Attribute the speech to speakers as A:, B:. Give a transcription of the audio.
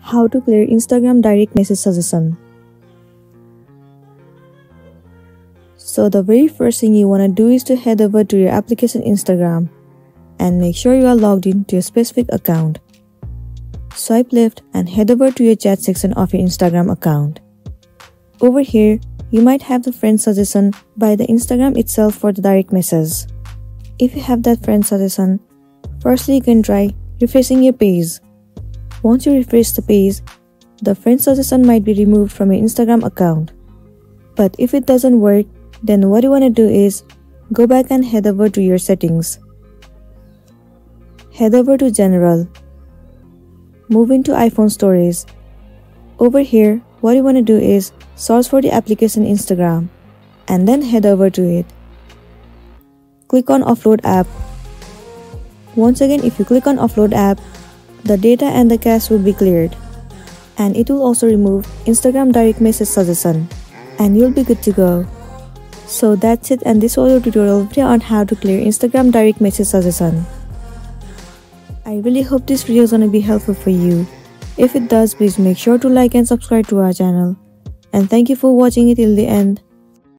A: How to clear Instagram direct message suggestion. So the very first thing you want to do is to head over to your application Instagram and make sure you are logged in to your specific account. Swipe left and head over to your chat section of your Instagram account. Over here, you might have the friend suggestion by the Instagram itself for the direct message. If you have that friend suggestion, firstly you can try refreshing your page. Once you refresh the page, the friend suggestion might be removed from your Instagram account. But if it doesn't work, then what you want to do is go back and head over to your settings. Head over to General. Move into iPhone storage. Over here, what you want to do is search for the application Instagram and then head over to it. Click on Offload app. Once again, if you click on Offload app, the data and the cache will be cleared, and it will also remove Instagram direct message suggestion, and you'll be good to go. So that's it, and this was your tutorial video on how to clear Instagram direct message suggestion. I really hope this video is gonna be helpful for you. If it does, please make sure to like and subscribe to our channel. And thank you for watching it till the end.